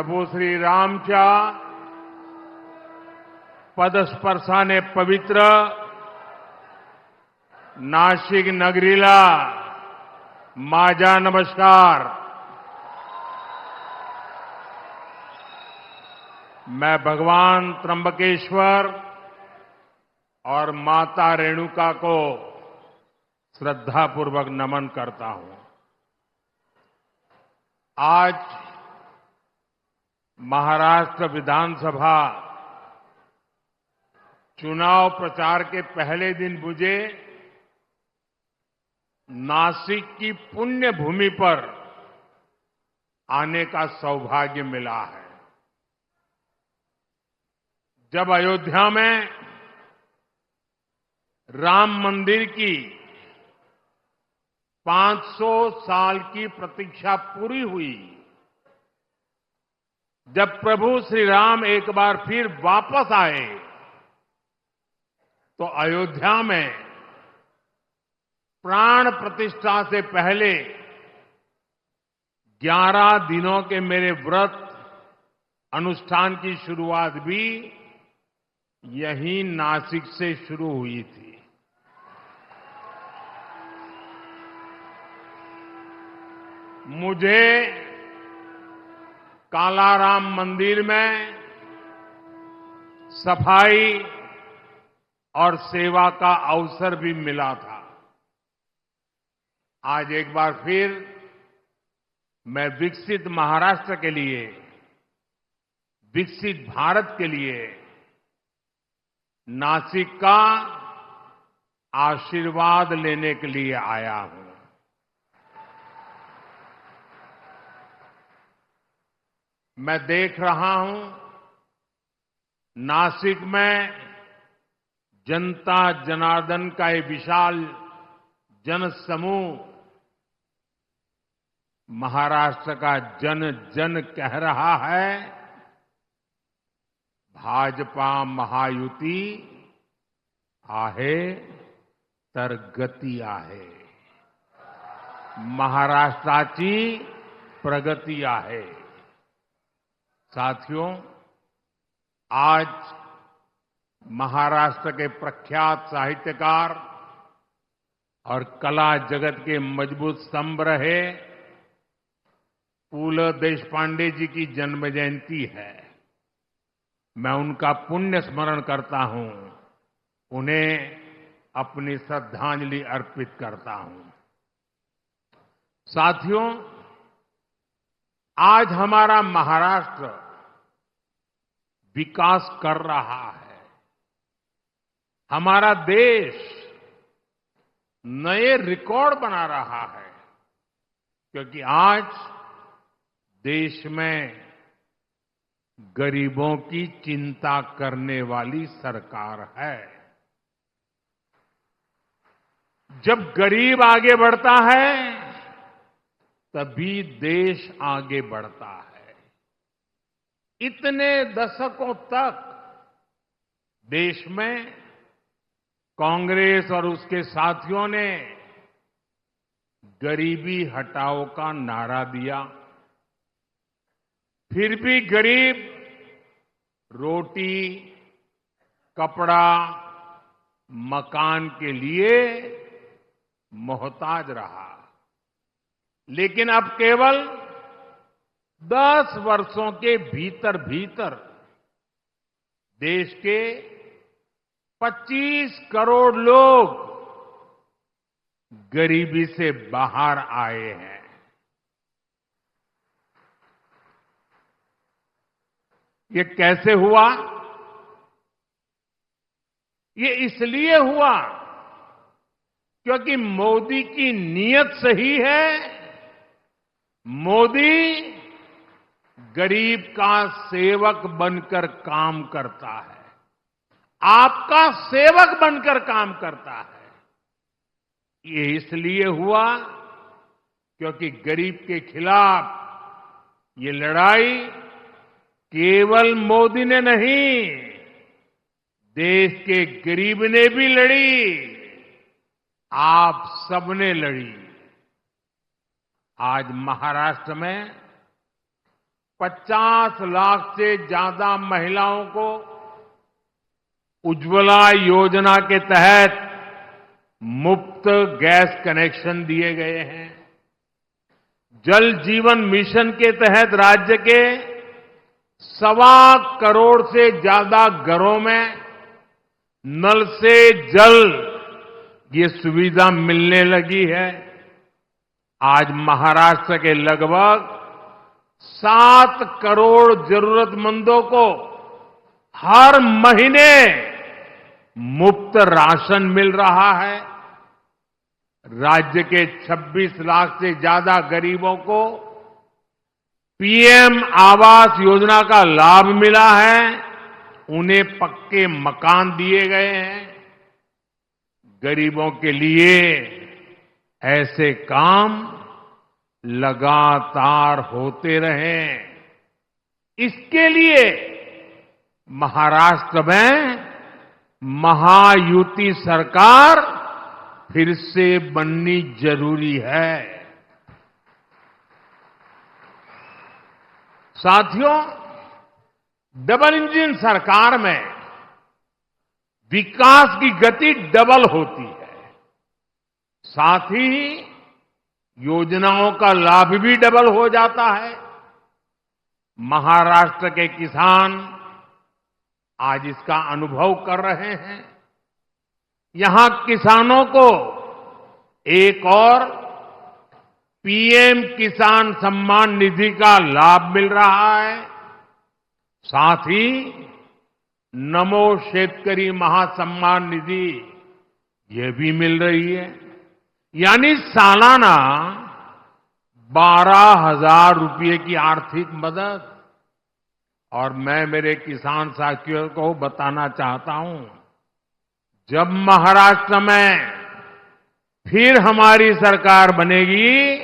प्रभू श्री रामच्या पदस्पर्शाने पवित्र नाशिक नगरीला माझा नमस्कार। मैं भगवान त्र्यंबकेश्वर और माता रेणुका को श्रद्धापूर्वक नमन करता हूं। आज महाराष्ट्र विधानसभा चुनाव प्रचार के पहले दिन मुझे नासिक की पुण्य भूमि पर आने का सौभाग्य मिला है। जब अयोध्या में राम मंदिर की 500 साल की प्रतीक्षा पूरी हुई, जब प्रभु श्री राम एक बार फिर वापस आए, तो अयोध्या में प्राण प्रतिष्ठा से पहले 11 दिनों के मेरे व्रत अनुष्ठान की शुरुआत भी यहीं नासिक से शुरू हुई थी। मुझे कालाराम मंदिर में सफाई और सेवा का अवसर भी मिला था। आज एक बार फिर मैं विकसित महाराष्ट्र के लिए, विकसित भारत के लिए नासिक का आशीर्वाद लेने के लिए आया हूं। मैं देख रहा हूं नासिक में जनता जनार्दन का ये विशाल जनसमूह महाराष्ट्र का जन जन कह रहा है, भाजपा महायुती आहे तर गती आहे, महाराष्ट्राची प्रगती आहे। साथियों, आज महाराष्ट्र के प्रख्यात साहित्यकार और कला जगत के मजबूत स्तंभ रहे फूल देशपांडे जी की जन्म जयंती है। मैं उनका पुण्य स्मरण करता हूं, उन्हें अपनी श्रद्धांजलि अर्पित करता हूं। साथियों, आज हमारा महाराष्ट्र विकास कर रहा है। हमारा देश नए रिकॉर्ड बना रहा है, क्योंकि आज देश में गरीबों की चिंता करने वाली सरकार है। जब गरीब आगे बढ़ता है, तभी देश आगे बढ़ता है। इतने दशकों तक देश में कांग्रेस और उसके साथियों ने गरीबी हटाओ का नारा दिया, फिर भी गरीब रोटी, कपड़ा, मकान के लिए मोहताज रहा। लेकिन अब केवल 10 वर्षों के भीतर भीतर देश के 25 करोड़ लोग गरीबी से बाहर आए हैं। ये कैसे हुआ? ये इसलिए हुआ क्योंकि मोदी की नीयत सही है। मोदी गरीब का सेवक बनकर काम करता है, आपका सेवक बनकर काम करता है। ये इसलिए हुआ क्योंकि गरीब के खिलाफ ये लड़ाई केवल मोदी ने नहीं, देश के गरीब ने भी लड़ी, आप सबने लड़ी। आज महाराष्ट्र में 50 लाख से ज्यादा महिलाओं को उज्ज्वला योजना के तहत मुफ्त गैस कनेक्शन दिए गए हैं। जल जीवन मिशन के तहत राज्य के 1.25 करोड़ से ज्यादा घरों में नल से जल ये सुविधा मिलने लगी है। आज महाराष्ट्र के लगभग 7 करोड़ जरूरतमंदों को हर महीने मुफ्त राशन मिल रहा है। राज्य के 26 लाख से ज्यादा गरीबों को पीएम आवास योजना का लाभ मिला है। उन्हें पक्के मकान दिए गए हैं। गरीबों के लिए ऐसे काम लगातार होते रहें, इसके लिए महाराष्ट्र में महायुति सरकार फिर से बननी जरूरी है। साथियों, डबल इंजन सरकार में विकास की गति डबल होती है, साथ ही योजनाओं का लाभ भी डबल हो जाता है। महाराष्ट्र के किसान आज इसका अनुभव कर रहे हैं। यहां किसानों को एक और पीएम किसान सम्मान निधि का लाभ मिल रहा है। साथ ही नमो शेतकरी महासम्मान निधि ये भी मिल रही है। यानी सालाना 12,000 रुपये की आर्थिक मदद। और मैं मेरे किसान साथियों को बताना चाहता हूं, जब महाराष्ट्र में फिर हमारी सरकार बनेगी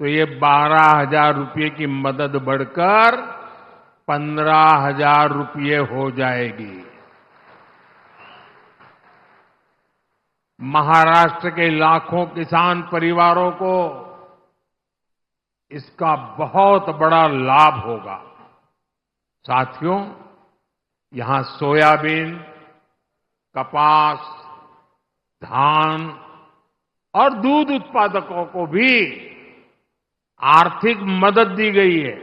तो ये 12,000 रुपये की मदद बढ़कर 15,000 रुपये हो जाएगी। महाराष्ट्र के लाखों किसान परिवारों को इसका बहुत बड़ा लाभ होगा। साथियों, यहां सोयाबीन, कपास, धान और दूध उत्पादकों को भी आर्थिक मदद दी गई है।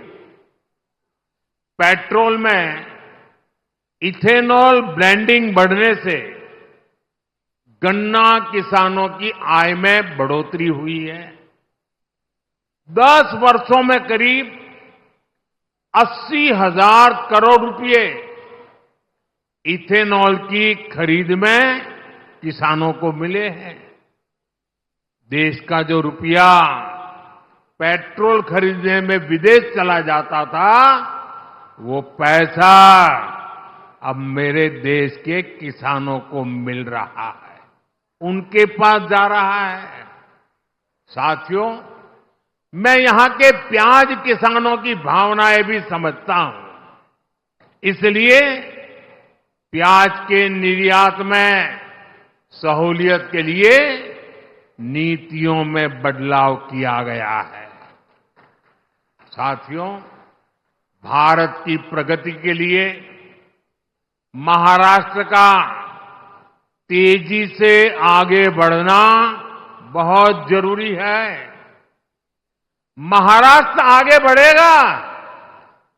पेट्रोल में इथेनॉल ब्लेंडिंग बढ़ने से गन्ना किसानों की आय में बढ़ोतरी हुई है। 10 वर्षों में करीब 80,000 करोड़ रुपए इथेनॉल की खरीद में किसानों को मिले हैं। देश का जो रुपया पेट्रोल खरीदने में विदेश चला जाता था, वो पैसा अब मेरे देश के किसानों को मिल रहा है, उनके पास जा रहा है। साथियों, मैं यहां के प्याज किसानों की भावनाएं भी समझता हूं। इसलिए प्याज के निर्यात में सहूलियत के लिए नीतियों में बदलाव किया गया है। साथियों, भारत की प्रगति के लिए महाराष्ट्र का तेजी से आगे बढ़ना बहुत जरूरी है। महाराष्ट्र आगे बढ़ेगा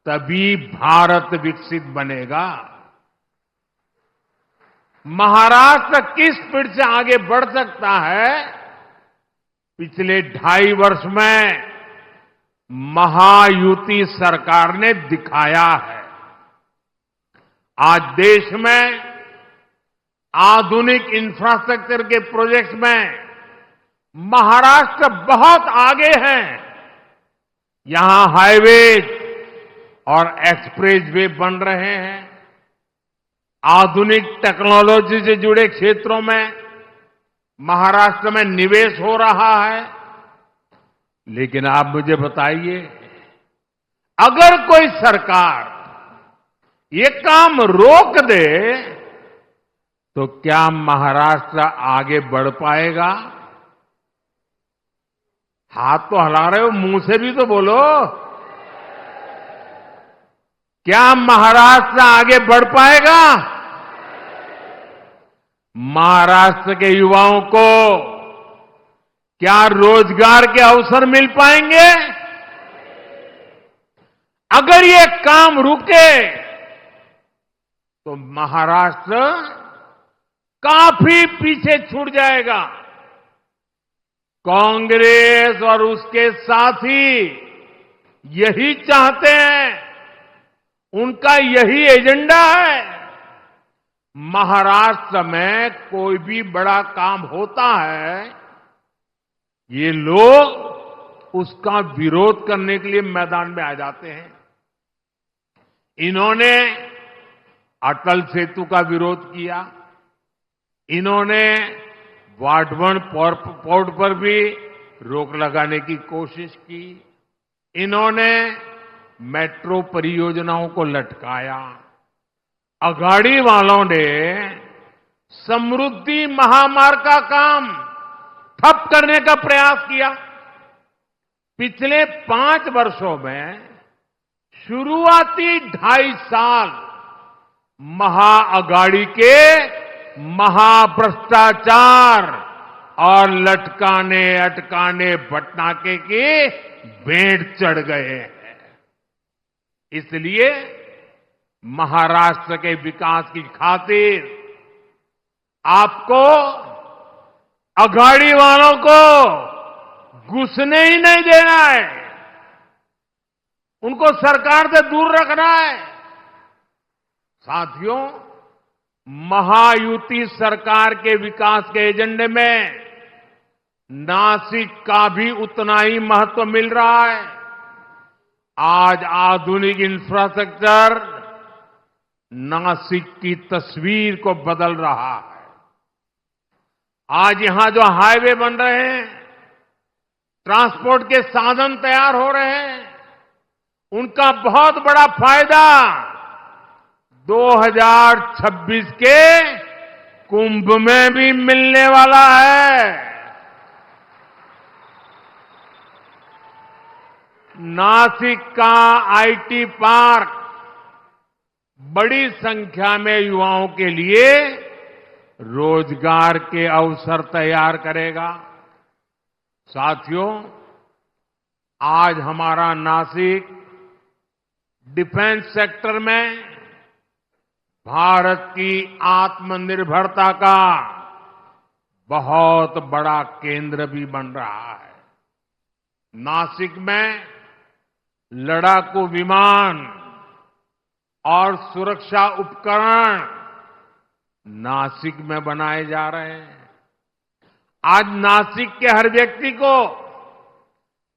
तभी भारत विकसित बनेगा। महाराष्ट्र किस स्पीड से आगे बढ़ सकता है, पिछले 2.5 वर्ष में महायुति सरकार ने दिखाया है। आज देश में आधुनिक इंफ्रास्ट्रक्चर के प्रोजेक्ट्स में महाराष्ट्र बहुत आगे है। यहां हाईवेज और एक्सप्रेस वे बन रहे हैं। आधुनिक टेक्नोलॉजी से जुड़े क्षेत्रों में महाराष्ट्र में निवेश हो रहा है। लेकिन आप मुझे बताइए, अगर कोई सरकार ये काम रोक दे तो क्या महाराष्ट्र आगे बढ़ पाएगा? हाथ तो हिला रहे हो, मुंह से भी तो बोलो। क्या महाराष्ट्र आगे बढ़ पाएगा? महाराष्ट्र के युवाओं को क्या रोजगार के अवसर मिल पाएंगे? अगर ये काम रुके तो महाराष्ट्र काफी पीछे छूट जाएगा। कांग्रेस और उसके साथी यही चाहते हैं, उनका यही एजेंडा है। महाराष्ट्र में कोई भी बड़ा काम होता है, ये लोग उसका विरोध करने के लिए मैदान में आ जाते हैं। इन्होंने अटल सेतु का विरोध किया, इन्होंने वाटवन पोर्ट पर भी रोक लगाने की कोशिश की, इन्होंने मेट्रो परियोजनाओं को लटकाया। अघाड़ी वालों ने समृद्धि महामार्ग का काम ठप करने का प्रयास किया। पिछले 5 वर्षों में शुरुआती 2.5 साल महाअघाड़ी के महाभ्रष्टाचार और लटकाने अटकाने भटनाके के भेंट चढ़ गए हैं। इसलिए महाराष्ट्र के विकास की खातिर आपको अघाड़ी वालों को घुसने ही नहीं देना है, उनको सरकार से दूर रखना है। साथियों, महायुति सरकार के विकास के एजेंडे में नासिक का भी उतना ही महत्व मिल रहा है। आज आधुनिक इंफ्रास्ट्रक्चर नासिक की तस्वीर को बदल रहा है। आज यहां जो हाईवे बन रहे हैं, ट्रांसपोर्ट के साधन तैयार हो रहे हैं, उनका बहुत बड़ा फायदा 2026 के कुंभ में भी मिलने वाला है। नासिक का आईटी पार्क बड़ी संख्या में युवाओं के लिए रोजगार के अवसर तैयार करेगा। साथियों, आज हमारा नासिक डिफेंस सेक्टर में भारत की आत्मनिर्भरता का बहुत बड़ा केंद्र भी बन रहा है। नासिक में लड़ाकू विमान और सुरक्षा उपकरण नासिक में बनाए जा रहे हैं। आज नासिक के हर व्यक्ति को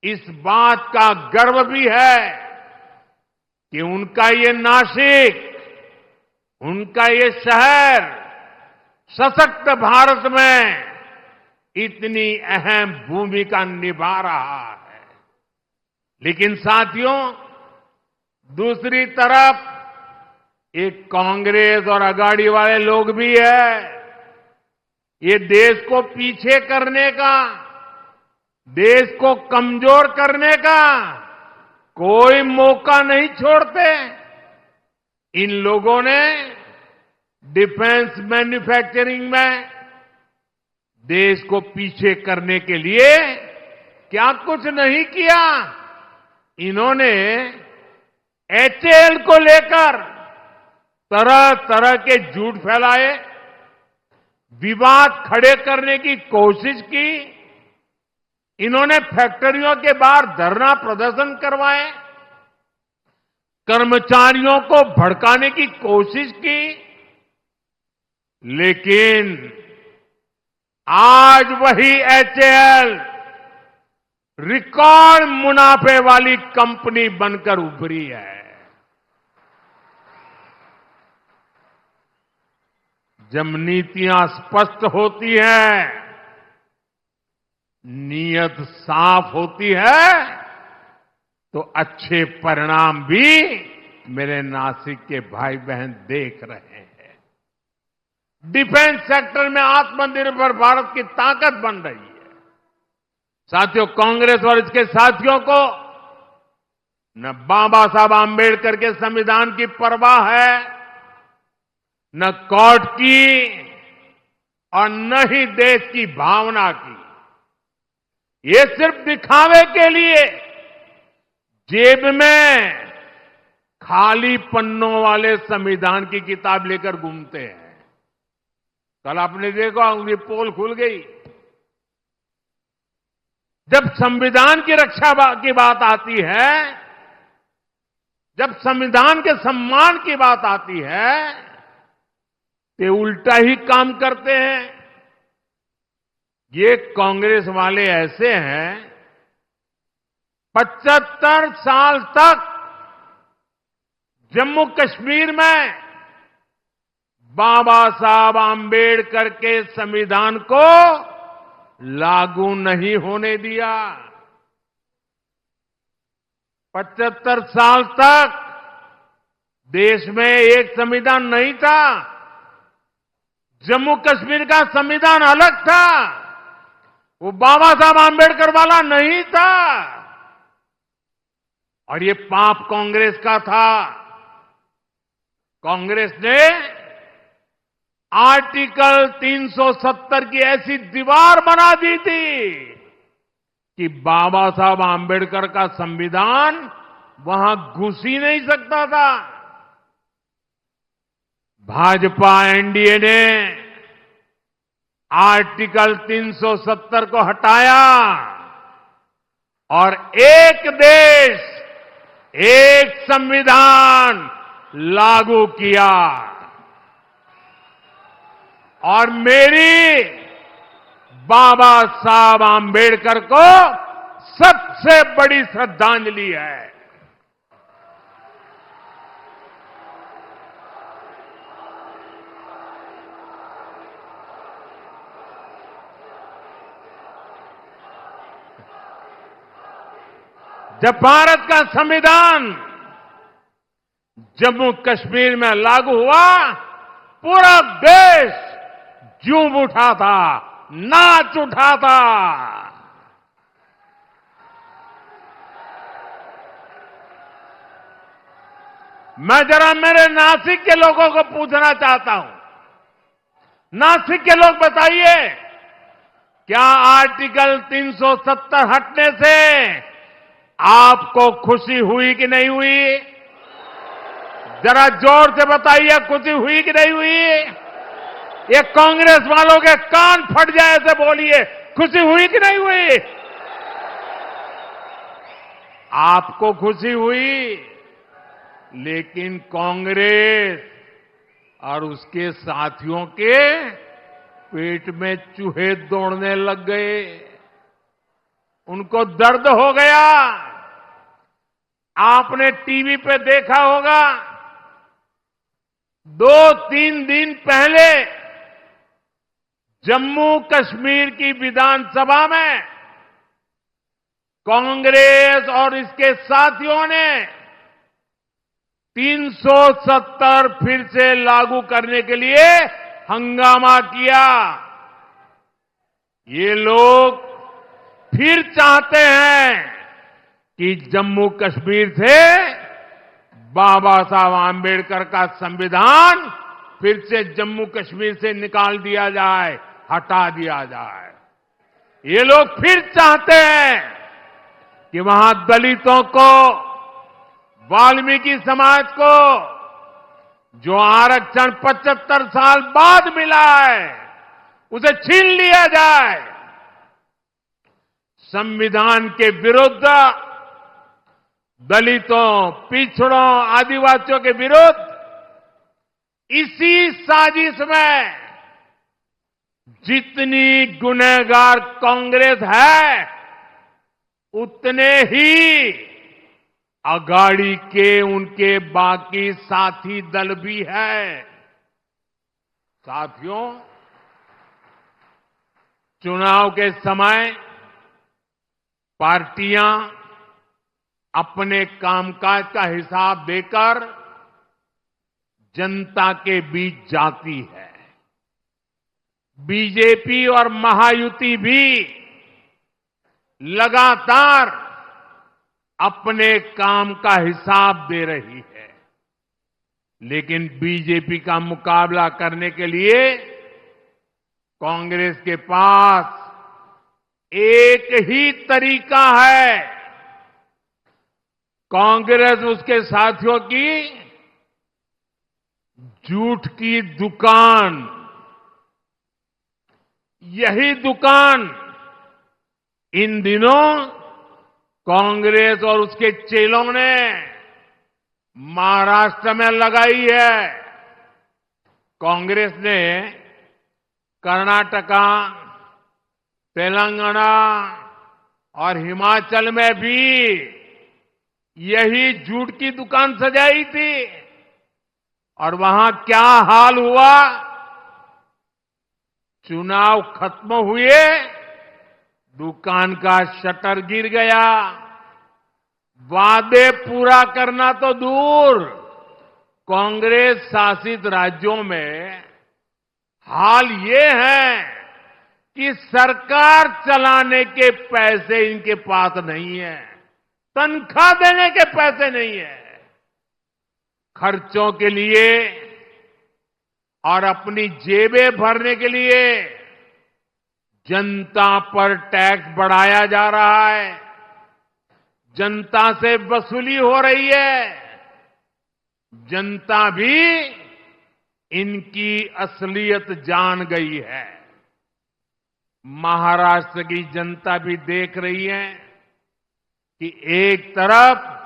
इस बात का गर्व भी है कि उनका ये नासिक, उनका ये शहर सशक्त भारत में इतनी अहम भूमिका निभा रहा है। लेकिन साथियों, दूसरी तरफ एक कांग्रेस और अघाड़ी वाले लोग भी है। ये देश को पीछे करने का, देश को कमजोर करने का कोई मौका नहीं छोड़ते। इन लोगों ने डिफेंस मैन्युफैक्चरिंग में देश को पीछे करने के लिए क्या कुछ नहीं किया। इन्होंने एचएएल को लेकर तरह तरह के झूठ फैलाए, विवाद खड़े करने की कोशिश की। इन्होंने फैक्ट्रियों के बाहर धरना प्रदर्शन करवाए, कर्मचारियों को भड़काने की कोशिश की। लेकिन आज वही एचएएल रिकॉर्ड मुनाफे वाली कंपनी बनकर उभरी है। जब नीतियां स्पष्ट होती हैं, नीयत साफ होती है, तो अच्छे परिणाम भी मेरे नासिक के भाई बहन देख रहे हैं। डिफेंस सेक्टर में आत्मनिर्भर भारत की ताकत बन रही है। साथियों, कांग्रेस और इसके साथियों को न बाबा साहब आम्बेडकर के संविधान की परवाह है, न कोर्ट की और न ही देश की भावना की। ये सिर्फ दिखावे के लिए जेब में खाली पन्नों वाले संविधान की किताब लेकर घूमते हैं। कल आपने देखा उनकी पोल खुल गई। जब संविधान की रक्षा की बात आती है, जब संविधान के सम्मान की बात आती है, ते उल्टा ही काम करते हैं। ये कांग्रेस वाले ऐसे हैं, 75 साल तक जम्मू कश्मीर में बाबा साहब आम्बेडकर के संविधान को लागू नहीं होने दिया। 75 साल तक देश में एक संविधान नहीं था। जम्मू कश्मीर का संविधान अलग था, वो बाबा साहब आम्बेडकर वाला नहीं था। और ये पाप कांग्रेस का था। कांग्रेस ने आर्टिकल 370 की ऐसी दीवार बना दी थी कि बाबा साहब आम्बेडकर का संविधान वहां घुस ही नहीं सकता था। भाजपा एनडीए ने आर्टिकल 370 को हटाया और एक देश, एक संविधान लागू किया। और मेरी बाबा साहब आम्बेडकर को सबसे बड़ी श्रद्धांजलि है। जब भारत का संविधान जम्मू कश्मीर में लागू हुआ, पूरा देश झूम उठा था, नाच उठा था। मैं जरा मेरे नासिक के लोगों को पूछना चाहता हूं, नासिक के लोग बताइए, क्या आर्टिकल 370 हटने से आपको खुशी हुई कि नहीं हुई? जरा जोर से बताइए, खुशी हुई कि नहीं हुई? ये कांग्रेस वालों के कान फट जाए ऐसे बोलिए, खुशी हुई कि नहीं हुई? आपको खुशी हुई, लेकिन कांग्रेस और उसके साथियों के पेट में चूहे दौड़ने लग गए। उनको दर्द हो गया। आपने टीवी पे देखा होगा, 2-3 दिन पहले जम्मू कश्मीर की विधानसभा में कांग्रेस और इसके साथियों ने 370 फिर से लागू करने के लिए हंगामा किया। ये लोग फिर चाहते हैं कि जम्मू कश्मीर से बाबा साहब आम्बेडकर का संविधान फिर से जम्मू कश्मीर से निकाल दिया जाए, हटा दिया जाए। ये लोग फिर चाहते हैं कि वहां दलितों को, वाल्मीकि समाज को जो आरक्षण 75 साल बाद मिला है, उसे छीन लिया जाए। संविधान के विरुद्ध, दलितों, पिछड़ों, आदिवासियों के विरुद्ध इसी साजिश में जितनी गुनहगार कांग्रेस है, उतने ही अगाड़ी के उनके बाकी साथी दल भी है। साथियों, चुनाव के समय पार्टियां अपने कामकाज का हिसाब देकर जनता के बीच जाती है। बीजेपी और महायुति भी लगातार अपने काम का हिसाब दे रही है। लेकिन बीजेपी का मुकाबला करने के लिए कांग्रेस के पास एक ही तरीका है। कांग्रेस उसके साथियों की झूठ की दुकान, यही दुकान इन दिनों कांग्रेस और उसके चेलों ने महाराष्ट्र में लगाई है। कांग्रेस ने कर्नाटका, तेलंगाना और हिमाचल में भी यही झूठ की दुकान सजाई थी। और वहां क्या हाल हुआ? चुनाव खत्म हुए, दुकान का शटर गिर गया। वादे पूरा करना तो दूर, कांग्रेस शासित राज्यों में हाल ये है कि सरकार चलाने के पैसे इनके पास नहीं है, तनख्वाह देने के पैसे नहीं है। खर्चों के लिए और अपनी जेबें भरने के लिए जनता पर टैक्स बढ़ाया जा रहा है, जनता से वसूली हो रही है। जनता भी इनकी असलियत जान गई है। महाराष्ट्र की जनता भी देख रही है कि एक तरफ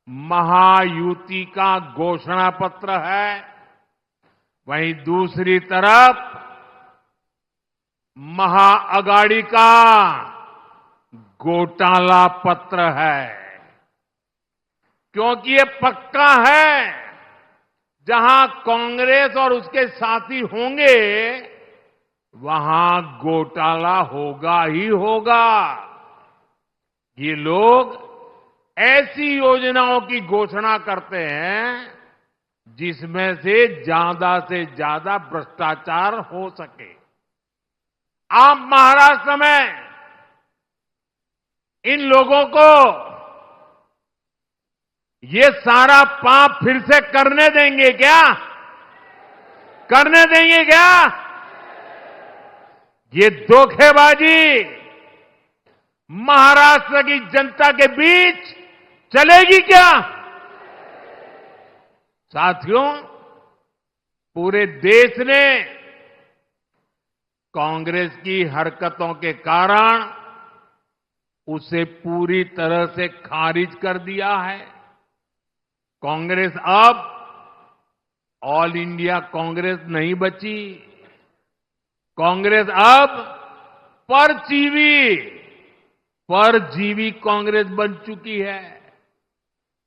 महायुति का घोषणा पत्र है, वहीं दूसरी तरफ महाअगाड़ी का घोटाला पत्र है। क्योंकि ये पक्का है, जहां कांग्रेस और उसके साथी होंगे वहां घोटाला होगा ही होगा। ये लोग ऐसी योजनाओं की घोषणा करते हैं जिसमें से ज्यादा भ्रष्टाचार हो सके। आप महाराष्ट्र में इन लोगों को ये सारा पाप फिर से करने देंगे क्या? करने देंगे क्या? ये धोखेबाजी महाराष्ट्र की जनता के बीच चलेगी क्या? साथियों, पूरे देश ने कांग्रेस की हरकतों के कारण उसे पूरी तरह से खारिज कर दिया है। कांग्रेस अब ऑल इंडिया कांग्रेस नहीं बची। कांग्रेस अब परजीवी कांग्रेस बन चुकी है।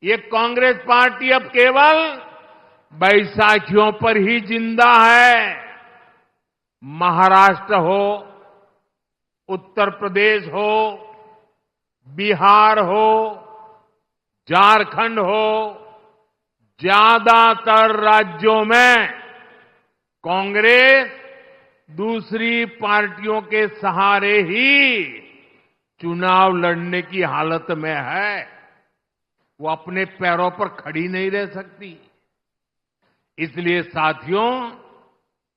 ये कांग्रेस पार्टी अब केवल बैसाखियों पर ही जिंदा है। महाराष्ट्र हो, उत्तर प्रदेश हो, बिहार हो, झारखंड हो, ज्यादातर राज्यों में कांग्रेस दूसरी पार्टियों के सहारे ही चुनाव लड़ने की हालत में है। वो अपने पैरों पर खड़ी नहीं रह सकती। इसलिए साथियों,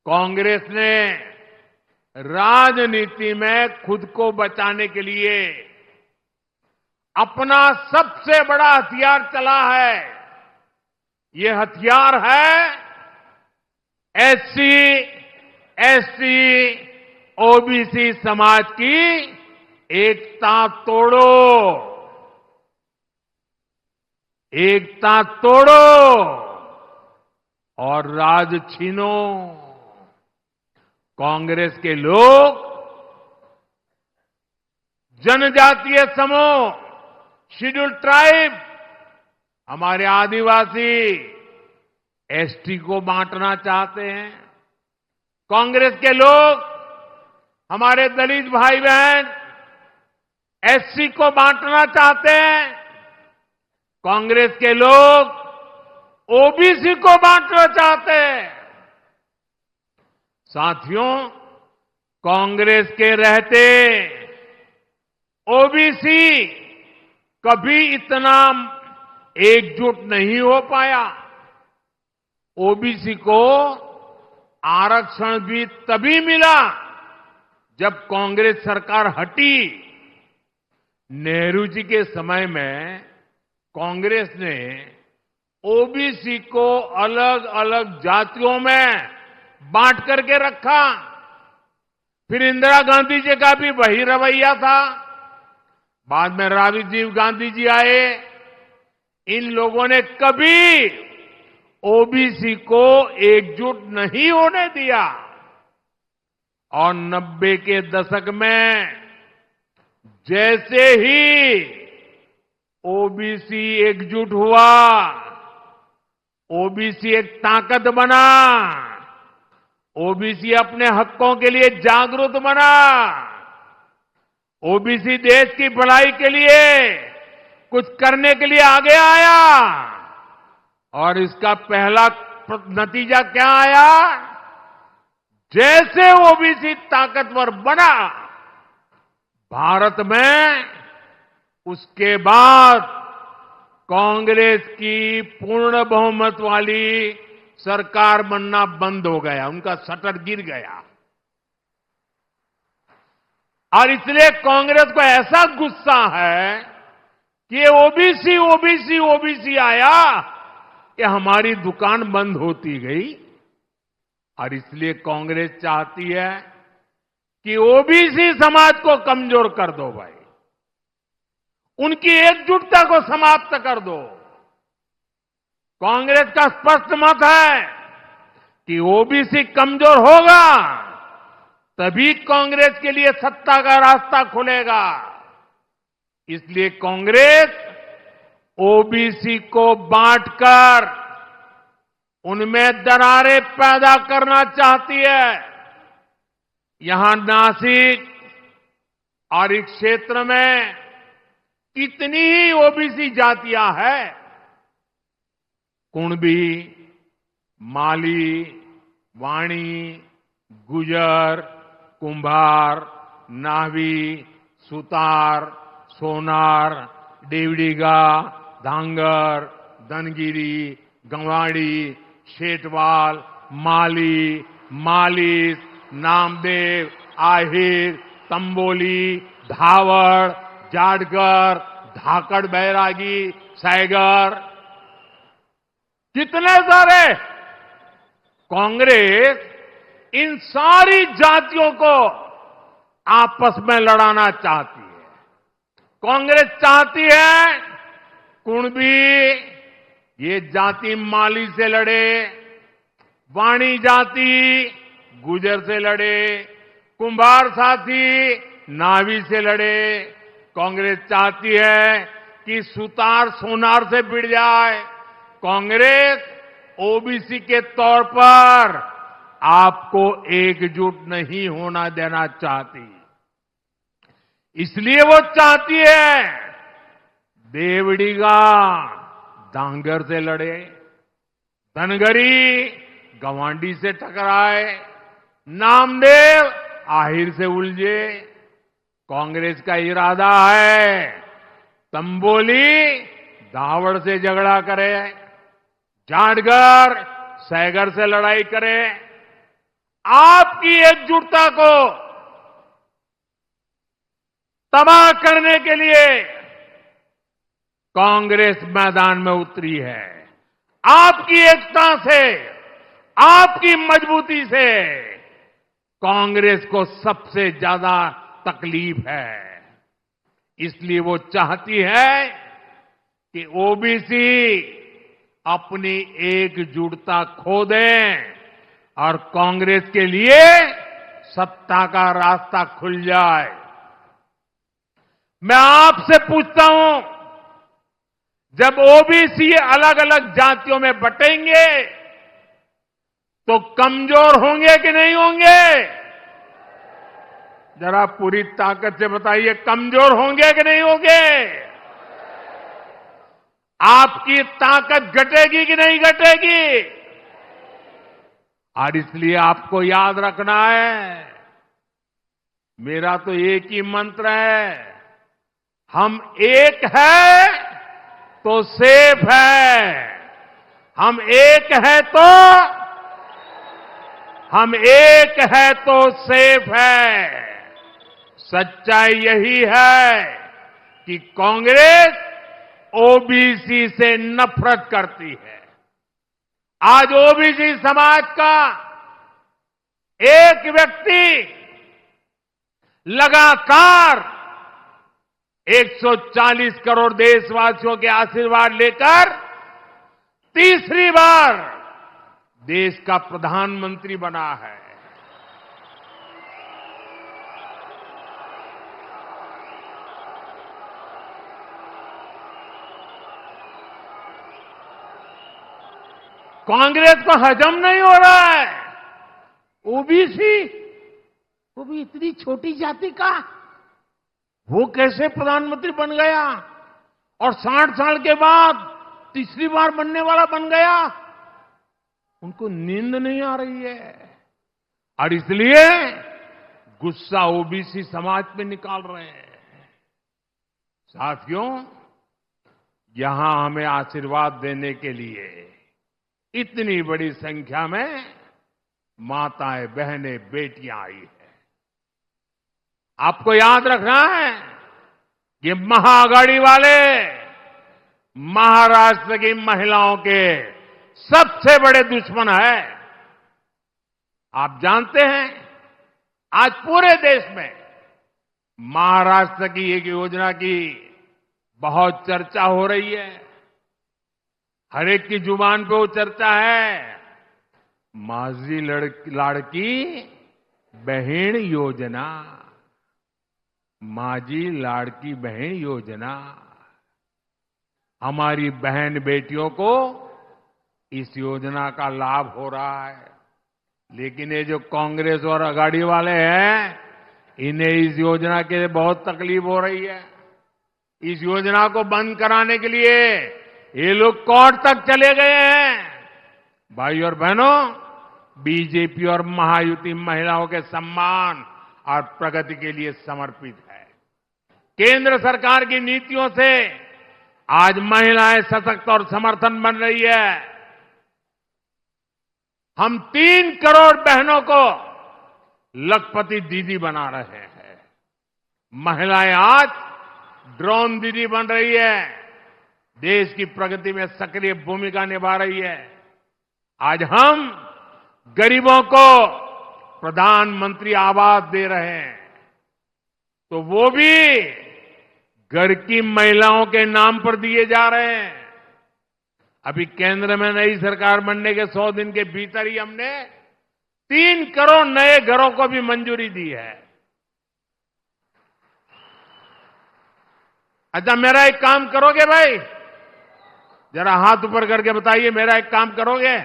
कांग्रेस ने राजनीति में खुद को बचाने के लिए अपना सबसे बड़ा हथियार चला है। ये हथियार है एससी, एसटी, ओबीसी समाज की एकता तोड़ो, एकता तोड़ो और राज छीनो। कांग्रेस के लोग जनजातीय समूह, शेड्यूल्ड ट्राइब, हमारे आदिवासी, एसटी को बांटना चाहते हैं। कांग्रेस के लोग हमारे दलित भाई बहन एससी को बांटना चाहते हैं। कांग्रेस के लोग ओबीसी को बांटना चाहते हैं। साथियों, कांग्रेस के रहते ओबीसी कभी इतना एकजुट नहीं हो पाया। ओबीसी को आरक्षण भी तभी मिला जब कांग्रेस सरकार हटी। नेहरू जी के समय में कांग्रेस ने ओबीसी को अलग अलग जातियों में बांट करके रखा। फिर इंदिरा गांधी जी का भी वही रवैया था। बाद में राजीव गांधी जी आए। इन लोगों ने कभी ओबीसी को एकजुट नहीं होने दिया। और 90 के दशक में जैसे ही ओबीसी एकजुट हुआ, ओबीसी एक ताकत बना, ओबीसी अपने हकों के लिए जागरूक बना, ओबीसी देश की भलाई के लिए कुछ करने के लिए आगे आया। और इसका पहला नतीजा क्या आया? जैसे ओबीसी ताकतवर बना भारत में, उसके बाद कांग्रेस की पूर्ण बहुमत वाली सरकार बनना बंद हो गया। उनका शटर गिर गया। और इसलिए कांग्रेस को ऐसा गुस्सा है कि ओबीसी ओबीसी ओबीसी आया कि हमारी दुकान बंद होती गई। और इसलिए कांग्रेस चाहती है कि ओबीसी समाज को कमजोर कर दो भाई, उनकी एकजुटता को समाप्त कर दो। कांग्रेस का स्पष्ट मत है कि ओबीसी कमजोर होगा तभी कांग्रेस के लिए सत्ता का रास्ता खुलेगा। इसलिए कांग्रेस ओबीसी को बांटकर उनमें दरारें पैदा करना चाहती है। यहां नासिक और इस क्षेत्र में कितनी ही ओबीसी जातियां हैं, कुणबी, माली, वाणी, गुजर, कुंभार, नावी, सुतार, सोनार, देवड़ीगा, धांगर, धनगिरी, गंवाड़ी, शेटवाल, माली, मालिस, नामदेव, आहिर, तंबोली, धावड़, जाटगर, धाकड़ बैरागी, सैगर, कितने सारे। कांग्रेस इन सारी जातियों को आपस में लड़ाना चाहती है। कांग्रेस चाहती है कुणबी ये जाति माली से लड़े, वाणी जाति गुजर से लड़े, कुंभार साथी नावी से लड़े। कांग्रेस चाहती है कि सुतार सोनार से भिड़ जाए। कांग्रेस ओबीसी के तौर पर आपको एकजुट नहीं होना देना चाहती। इसलिए वो चाहती है देवड़ीगा धांगर से लड़े, धनगरी गवांडी से टकराए, नामदेव आहिर से उलझे। कांग्रेस का इरादा है तंबोली दावड़ से झगड़ा करे, जाटगर सैगर से लड़ाई करे। आपकी एकजुटता को तबाह करने के लिए कांग्रेस मैदान में उतरी है। आपकी एकता से, आपकी मजबूती से कांग्रेस को सबसे ज्यादा तकलीफ है। इसलिए वो चाहती है कि ओबीसी अपनी एकजुटता खो दें और कांग्रेस के लिए सत्ता का रास्ता खुल जाए। मैं आपसे पूछता हूं, जब ओबीसी अलग अलग जातियों में बटेंगे तो कमजोर होंगे कि नहीं होंगे? जरा पूरी ताकत से बताइए, कमजोर होंगे कि नहीं होंगे? आपकी ताकत घटेगी कि नहीं घटेगी? और इसलिए आपको याद रखना है, मेरा तो एक ही मंत्र है, हम एक है तो सेफ है, हम एक है तो सेफ है। सच्चाई यही है कि कांग्रेस ओबीसी से नफरत करती है। आज ओबीसी समाज का एक व्यक्ति लगातार 140 करोड़ देशवासियों के आशीर्वाद लेकर तीसरी बार देश का प्रधानमंत्री बना है। कांग्रेस को हजम नहीं हो रहा है। ओबीसी, वो भी इतनी छोटी जाति का, वो कैसे प्रधानमंत्री बन गया और 60 साल के बाद तीसरी बार बनने वाला बन गया। उनको नींद नहीं आ रही है और इसलिए गुस्सा ओबीसी समाज पे निकाल रहे हैं। साथियों, यहां हमें आशीर्वाद देने के लिए इतनी बड़ी संख्या में माताएं, बहनें, बेटियां आई है। आपको याद रखना है कि महाआघाड़ी वाले महाराष्ट्र की महिलाओं के सबसे बड़े दुश्मन है। आप जानते हैं, आज पूरे देश में महाराष्ट्र की एक योजना की बहुत चर्चा हो रही है। हर एक की जुबान पे वो चर्चा है, माझी लाड़की बहन योजना, माझी लाड़की बहन योजना। हमारी बहन बेटियों को इस योजना का लाभ हो रहा है, लेकिन ये जो कांग्रेस और अघाड़ी वाले हैं, इन्हें इस योजना के लिए बहुत तकलीफ हो रही है। इस योजना को बंद कराने के लिए ये लोग कोर्ट तक चले गए हैं। भाई और बहनों, बीजेपी और महायुति महिलाओं के सम्मान और प्रगति के लिए समर्पित है। केंद्र सरकार की नीतियों से आज महिलाएं सशक्त और समर्थन बन रही है। हम 3 करोड़ बहनों को लखपति दीदी बना रहे हैं। महिलाएं आज ड्रोन दीदी बन रही है, देश की प्रगति में सक्रिय भूमिका निभा रही है। आज हम गरीबों को प्रधानमंत्री आवास दे रहे हैं, तो वो भी घर की महिलाओं के नाम पर दिए जा रहे हैं। अभी केंद्र में नई सरकार बनने के 100 दिन के भीतर ही हमने 3 करोड़ नए घरों को भी मंजूरी दी है। अच्छा, मेरा एक काम करोगे भाई? जरा हाथ ऊपर करके बताइए, मेरा एक काम करोगे?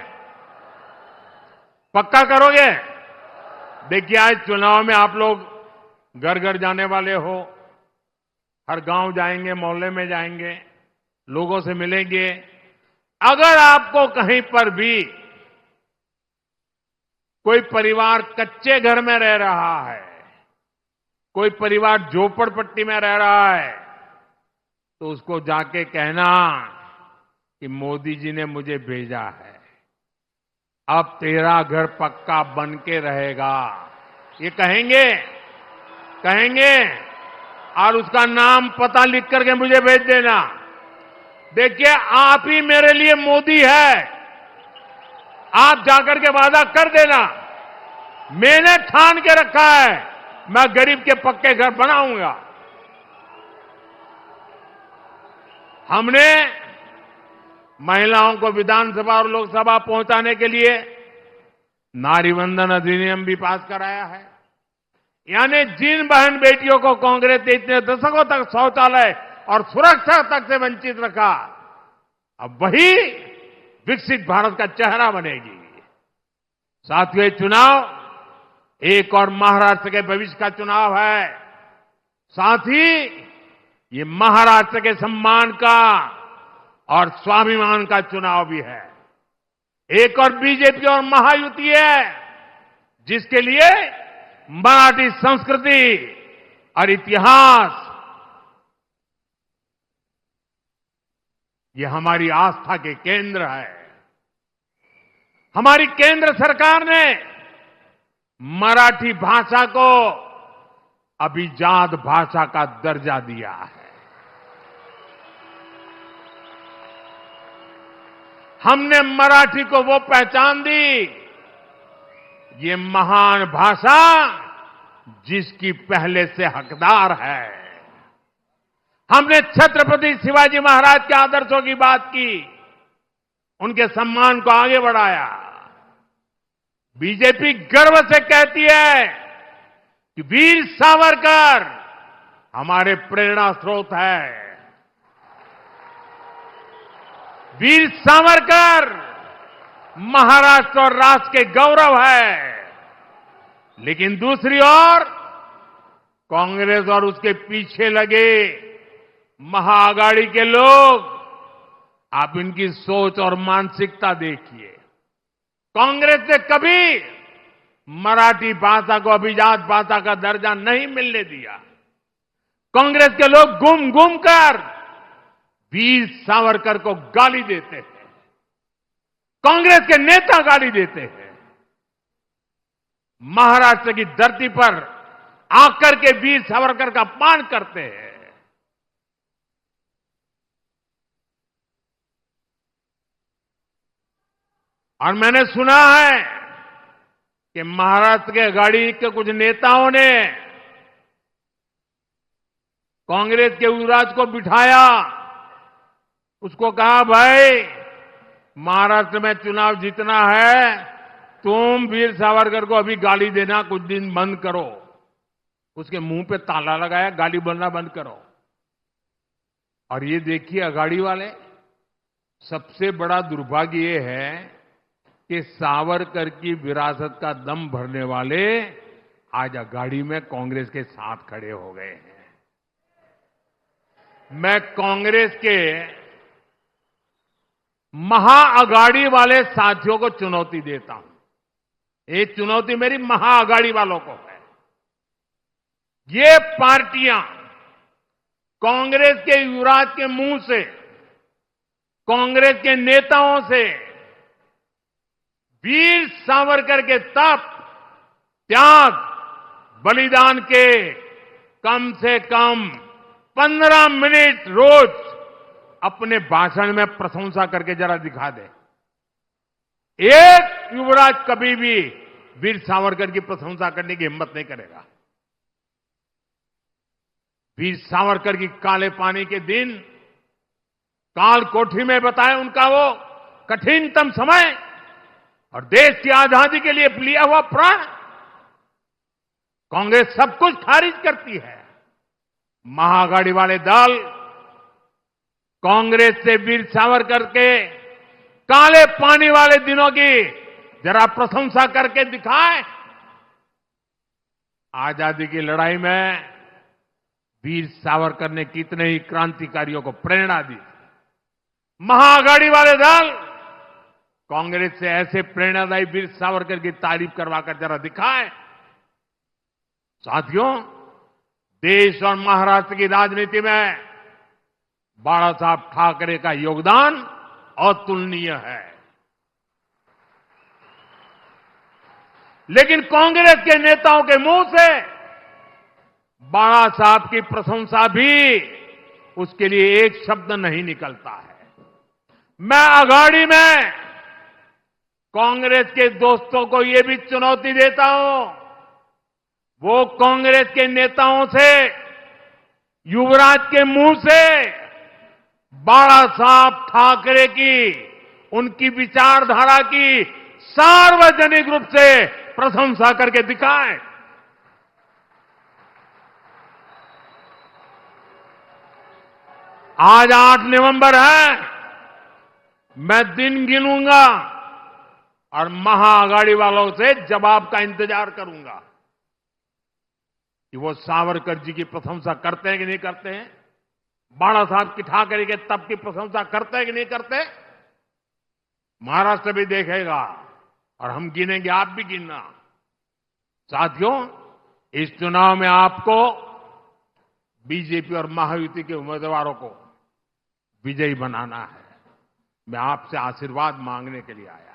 पक्का करोगे? देखिए, आज चुनाव में आप लोग घर घर जाने वाले हो, हर गांव जाएंगे, मोहल्ले में जाएंगे, लोगों से मिलेंगे। अगर आपको कहीं पर भी कोई परिवार कच्चे घर में रह रहा है, कोई परिवार झोपड़पट्टी में रह रहा है, तो उसको जाके कहना कि मोदी जी ने मुझे भेजा है, अब तेरा घर पक्का बन के रहेगा। ये कहेंगे और उसका नाम पता लिख करके मुझे भेज देना। देखिए, आप ही मेरे लिए मोदी है। आप जाकर के वादा कर देना, मैंने ठान के रखा है, मैं गरीब के पक्के घर बनाऊंगा। हमने महिलाओं को विधानसभा और लोकसभा पहुंचाने के लिए नारी वंदन अधिनियम भी पास कराया है। यानी जिन बहन बेटियों को कांग्रेस ने इतने दशकों तक शौचालय और सुरक्षा तक से वंचित रखा, अब वही विकसित भारत का चेहरा बनेगी। साथियों, ये चुनाव एक और महाराष्ट्र के भविष्य का चुनाव है। साथ ही ये महाराष्ट्र के सम्मान का और स्वाभिमान का चुनाव भी है। एक और बीजेपी और महायुति है, जिसके लिए मराठी संस्कृति और इतिहास ये हमारी आस्था के केंद्र है। हमारी केंद्र सरकार ने मराठी भाषा को अभिजात भाषा का दर्जा दिया है। हमने मराठी को वो पहचान दी, ये महान भाषा जिसकी पहले से हकदार है। हमने छत्रपति शिवाजी महाराज के आदर्शों की बात की, उनके सम्मान को आगे बढ़ाया। बीजेपी गर्व से कहती है कि वीर सावरकर हमारे प्रेरणा स्रोत है। वीर सावरकर महाराष्ट्र और राष्ट्र के गौरव है। लेकिन दूसरी ओर कांग्रेस और उसके पीछे लगे महाआघाड़ी के लोग, आप इनकी सोच और मानसिकता देखिए। कांग्रेस ने कभी मराठी भाषा को अभिजात भाषा का दर्जा नहीं मिलने दिया। कांग्रेस के लोग घूम घूम कर वीर सावरकर को गाली देते हैं। कांग्रेस के नेता गाली देते हैं। महाराष्ट्र की धरती पर आकर के वीर सावरकर का अपमान करते हैं। और मैंने सुना है कि महाराष्ट्र के आघाड़ी के कुछ नेताओं ने कांग्रेस के युवराज को बिठाया, उसको कहा, भाई महाराष्ट्र में चुनाव जीतना है, तुम वीर सावरकर को अभी गाली देना कुछ दिन बंद करो। उसके मुंह पे ताला लगाया, गाली बोलना बंद करो। और ये देखिए आघाड़ी वाले, सबसे बड़ा दुर्भाग्य ये है कि सावरकर की विरासत का दम भरने वाले आज आघाड़ी में कांग्रेस के साथ खड़े हो गए हैं। मैं कांग्रेस के महाआघाड़ी वाले साथियों को चुनौती देता हूं। ये चुनौती मेरी महाआघाड़ी वालों को है। ये पार्टियां कांग्रेस के युवराज के मुंह से, कांग्रेस के नेताओं से वीर सावरकर के तप, त्याग, बलिदान के कम से कम 15 मिनट रोज अपने भाषण में प्रशंसा करके जरा दिखा दे। एक युवराज कभी भी वीर सावरकर की प्रशंसा करने की हिम्मत नहीं करेगा। वीर सावरकर की काले पानी के दिन काल कोठी में बताए उनका वो कठिनतम समय और देश की आजादी के लिए लिया हुआ प्राण। कांग्रेस सब कुछ खारिज करती है। महाआघाड़ी वाले दल कांग्रेस से वीर सावरकर के काले पानी वाले दिनों की जरा प्रशंसा करके दिखाए। आजादी की लड़ाई में वीर सावरकर ने कितने ही क्रांतिकारियों को प्रेरणा दी। महाआघाड़ी वाले दल कांग्रेस से ऐसे प्रेरणादायी वीर सावरकर की तारीफ करवाकर जरा दिखाए। साथियों, देश और महाराष्ट्र की राजनीति में बाला साहब ठाकरे का योगदान अतुलनीय है। लेकिन कांग्रेस के नेताओं के मुंह से बाला साहब की प्रशंसा भी उसके लिए एक शब्द नहीं निकलता है। मैं आघाड़ी में कांग्रेस के दोस्तों को यह भी चुनौती देता हूं, वो कांग्रेस के नेताओं से, युवराज के मुंह से बाला साहब ठाकरे की, उनकी विचारधारा की सार्वजनिक रूप से प्रशंसा करके दिखाएं। आज 8 नवंबर है, मैं दिन गिनूंगा और महाआघाड़ी वालों से जवाब का इंतजार करूंगा कि वो सावरकर जी की प्रशंसा करते हैं कि नहीं करते हैं, बाला साहब की ठाकरे के तप की प्रशंसा करते हैं कि नहीं करते। महाराष्ट्र भी देखेगा और हम गिनेंगे, आप भी गिनना। साथियों, इस चुनाव में आपको बीजेपी और महायुति के उम्मीदवारों को विजयी बनाना है। मैं आपसे आशीर्वाद मांगने के लिए आया।